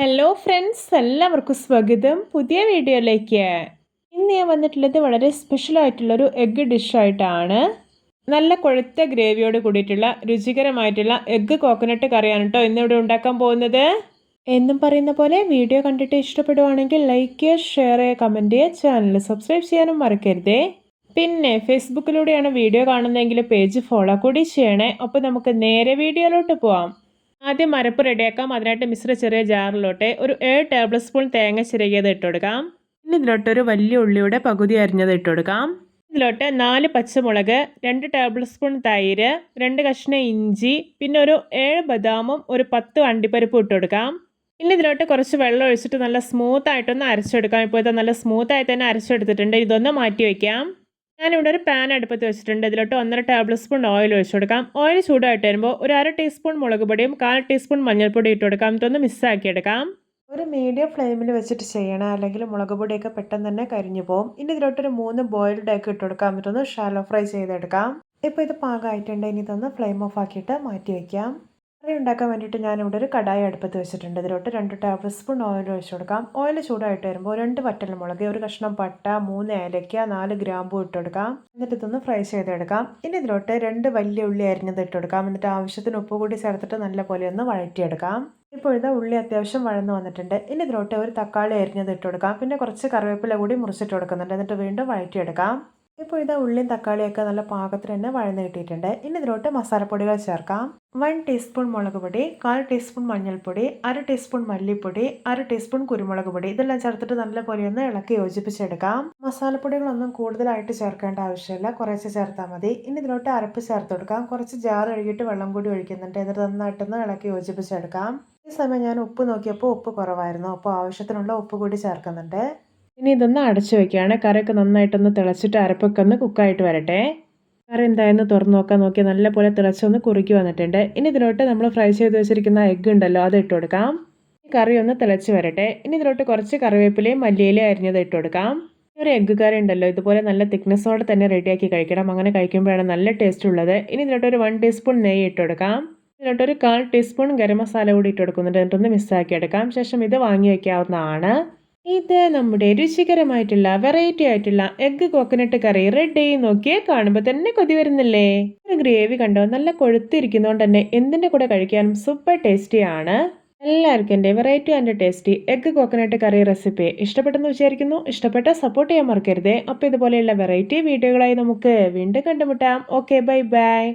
Hello friends, എല്ലാവർക്കും സ്വാഗതം പുതിയ വീഡിയോയിലേക്ക്. ഇന്ന് ഞാൻ വന്നിട്ടുള്ളത് വളരെ സ്പെഷ്യൽ ആയിട്ടുള്ളൊരു എഗ്ഗ് ഡിഷായിട്ടാണ്. നല്ല കൊഴുത്ത ഗ്രേവിയോട് കൂടിയിട്ടുള്ള രുചികരമായിട്ടുള്ള എഗ്ഗ് കോക്കനട്ട് കറിയാണ് കേട്ടോ ഇന്നിവിടെ ഉണ്ടാക്കാൻ പോകുന്നത്. എന്നും പറയുന്ന പോലെ വീഡിയോ കണ്ടിട്ട് ഇഷ്ടപ്പെടുവാണെങ്കിൽ ലൈക്ക് ചെയ്യുക, ഷെയർ ചെയ്യുക, കമൻറ്റ് ചെയ്യുക, ചാനൽ സബ്സ്ക്രൈബ് ചെയ്യാനും മറക്കരുതേ. പിന്നെ ഫേസ്ബുക്കിലൂടെയാണ് വീഡിയോ കാണുന്നതെങ്കിൽ പേജ് ഫോളോ കൂടി ചെയ്യണേ. അപ്പോൾ നമുക്ക് നേരെ വീഡിയോയിലോട്ട് പോവാം. ആദ്യം അരപ്പ് റെഡിയാക്കാം. അതിനായിട്ട് മിശ്ര ചെറിയ ജാറിലോട്ട് ഒരു 7 ടേബിൾ സ്പൂൺ തേങ്ങ ചിരകിയത് ഇട്ട് കൊടുക്കാം. പിന്നെ ഇതിലോട്ട് ഒരു വലിയ ഉള്ളിയുടെ പകുതി അരിഞ്ഞത് ഇട്ട് കൊടുക്കാം. ഇതിലോട്ട് 4 പച്ചമുളക്, 2 ടേബിൾ സ്പൂൺ തൈര്, 2 കഷ്ണം ഇഞ്ചി, പിന്നെ ഒരു 7 ബദാമും ഒരു 10 അണ്ടിപ്പരിപ്പും ഇട്ട് കൊടുക്കാം. പിന്നെ ഇതിലോട്ട് കുറച്ച് വെള്ളം ഒഴിച്ചിട്ട് നല്ല സ്മൂത്ത് ആയിട്ടൊന്ന് അരച്ചെടുക്കാം. ഇപ്പോൾ ഇത് നല്ല സ്മൂത്തായി തന്നെ അരച്ചെടുത്തിട്ടുണ്ട്. ഇതൊന്ന് മാറ്റി വയ്ക്കാം. ഞാനിവിടെ ഒരു പാൻ അടുപ്പത്ത് വെച്ചിട്ടുണ്ട്. ഇതിലോട്ട് 1.5 ടേബിൾ സ്പൂൺ ഓയിൽ ഒഴിച്ചു കൊടുക്കാം. ഓയിൽ ചൂടായിട്ട് വരുമ്പോൾ ഒരു 1/2 ടീസ്പൂൺ മുളക് പൊടിയും 1/4 ടീസ്പൂൺ മഞ്ഞൾപ്പൊടി ഇട്ട് കൊടുക്കാം. ഇതൊന്ന് മിക്സാക്കി എടുക്കാം. ഒരു മീഡിയം ഫ്ലെയിമിൽ വെച്ചിട്ട് ചെയ്യണം, അല്ലെങ്കിൽ മുളക് പൊടിയൊക്കെ പെട്ടെന്ന് തന്നെ കരിഞ്ഞു പോകും. ഇനി ഇതിലോട്ടൊരു 3 ബോയിൽഡ് എഗ് ഇട്ട് കൊടുക്കാം. ഇതൊന്ന് ഷാലോ ഫ്രൈ ചെയ്തെടുക്കാം. ഇപ്പോൾ ഇത് പാകമായിട്ടുണ്ട്. ഇനി ഇതൊന്ന് ഫ്ലെയിം ഓഫ് ആക്കിയിട്ട് മാറ്റി വയ്ക്കാം. കറി ഉണ്ടാക്കാൻ വേണ്ടിയിട്ട് ഞാനിവിടെ ഒരു കടായി അടുപ്പത്ത് വെച്ചിട്ടുണ്ട്. ഇതിലോട്ട് 2 ടേബിൾ സ്പൂൺ ഓയിൽ ഒഴിച്ചു കൊടുക്കാം. ഓയിൽ ചൂടായിട്ട് വരുമ്പോൾ 2 വറ്റൽമുളക്, ഒരു കഷ്ണം പട്ട, 3 ഏലയ്ക്ക, 4 ഗ്രാമ്പൂ ഇട്ട് കൊടുക്കാം. എന്നിട്ട് ഇതൊന്ന് ഫ്രൈ ചെയ്തെടുക്കാം. ഇനി ഇതിലോട്ട് 2 വലിയ ഉള്ളി അരിഞ്ഞത് ഇട്ട് കൊടുക്കാം. എന്നിട്ട് ആവശ്യത്തിന് ഉപ്പ് കൂടി ചേർത്തിട്ട് നല്ലപോലെ ഒന്ന് വഴറ്റിയെടുക്കാം. ഇപ്പോൾ ഇത് ഉള്ളി അത്യാവശ്യം വഴന്നു വന്നിട്ടുണ്ട്. ഇനി ഇതിലോട്ട് ഒരു തക്കാളി അരിഞ്ഞത് ഇട്ട് കൊടുക്കാം. പിന്നെ കുറച്ച് കറിവേപ്പില കൂടി മുറിച്ചിട്ട് കൊടുക്കുന്നുണ്ട്. എന്നിട്ട് വീണ്ടും വഴറ്റിയെടുക്കാം. ഇപ്പോൾ ഇത് ഉള്ളിയും തക്കാളിയൊക്കെ നല്ല പാകത്തിന് തന്നെ വഴന്ന് കിട്ടിയിട്ടുണ്ട്. ഇനി ഇതിലോട്ട് മസാലപ്പൊടികൾ ചേർക്കാം. 1 ടീസ്പൂൺ മുളക് പൊടി, 1/4 ടീസ്പൂൺ മഞ്ഞൾപ്പൊടി, 1/2 ടീസ്പൂൺ മല്ലിപ്പൊടി, 1/2 ടീസ്പൂൺ കുരുമുളക് പൊടി. ഇതെല്ലാം ചേർത്തിട്ട് നല്ലപോലെ ഒന്ന് ഇളക്കി യോജിപ്പിച്ചെടുക്കാം. മസാലപ്പൊടികളൊന്നും കൂടുതലായിട്ട് ചേർക്കേണ്ട ആവശ്യമില്ല, കുറച്ച് ചേർത്താൽ മതി. ഇനി ഇതിലോട്ട് അരപ്പ് ചേർത്ത് കൊടുക്കാം. കുറച്ച് ജാർ കഴുകിയിട്ട് വെള്ളം കൂടി ഒഴിക്കുന്നുണ്ട്. എന്നിട്ട് നന്നായിട്ടൊന്ന് ഇളക്കി യോജിപ്പിച്ചെടുക്കാം. ഈ സമയം ഞാൻ ഉപ്പ് നോക്കിയപ്പോൾ ഉപ്പ് കുറവായിരുന്നു. അപ്പോൾ ആവശ്യത്തിനുള്ള ഉപ്പ് കൂടി ചേർക്കുന്നുണ്ട്. ഇനി ഇതൊന്ന് അടച്ചു വയ്ക്കുകയാണ്. കറിയൊക്കെ നന്നായിട്ടൊന്ന് തിളച്ചിട്ട് അരപ്പൊക്കെ ഒന്ന് കുക്കായിട്ട് വരട്ടെ. കറി എന്തായെന്ന് തുറന്ന് നോക്കി നല്ലപോലെ തിളച്ചൊന്ന് കുറുക്കി വന്നിട്ടുണ്ട്. ഇനി ഇതിലോട്ട് നമ്മൾ ഫ്രൈ ചെയ്ത് വെച്ചിരിക്കുന്ന എഗ്ഗ് ഉണ്ടല്ലോ, അത് ഇട്ട് കൊടുക്കാം. ഈ കറി ഒന്ന് തിളച്ച് വരട്ടെ. ഇനി ഇതിലോട്ട് കുറച്ച് കറിവേപ്പിലയും മല്ലിയിലയും അരിഞ്ഞത് ഇട്ട് കൊടുക്കാം. ഒരു എഗ്ഗ് കറി ഉണ്ടല്ലോ, ഇതുപോലെ നല്ല തിക്നെസ്സോടെ തന്നെ റെഡിയാക്കി കഴിക്കണം. അങ്ങനെ കഴിക്കുമ്പോഴാണ് നല്ല ടേസ്റ്റ് ഉള്ളത്. ഇനി ഇതിലോട്ട് ഒരു 1 ടീസ്പൂൺ നെയ്യ് ഇട്ട് കൊടുക്കാം. ഇതിലോട്ട് ഒരു 1/4 ടീസ്പൂൺ ഗരം മസാല കൂടി ഇട്ട് കൊടുക്കുന്നുണ്ട്. എന്നിട്ടൊന്ന് മിക്സാക്കി എടുക്കാം. ശേഷം ഇത് വാങ്ങി വയ്ക്കാവുന്നതാണ്. ഇത് നമ്മുടെ രുചികരമായിട്ടുള്ള വെറൈറ്റി ആയിട്ടുള്ള എഗ്ഗ് കോക്കനട്ട് കറി റെഡി. നോക്കിയേ, കാണുമ്പോൾ തന്നെ കൊതി വരുന്നില്ലേ? ഒരു ഗ്രേവി കണ്ടോ, നല്ല കൊഴുത്തിരിക്കുന്നതുകൊണ്ട് തന്നെ എന്തിൻ്റെ കൂടെ കഴിക്കാനും സൂപ്പർ ടേസ്റ്റിയാണ്. എല്ലാവർക്കും എൻ്റെ variety and tasty egg coconut curry recipe ഇഷ്ടപ്പെട്ടെന്ന് വിചാരിക്കുന്നു. ഇഷ്ടപ്പെട്ട സപ്പോർട്ട് ചെയ്യാൻ മറക്കരുതേ. അപ്പോൾ ഇതുപോലെയുള്ള വെറൈറ്റി വീഡിയോകളായി നമുക്ക് വീണ്ടും കണ്ടുമുട്ടാം. Okay, bye bye.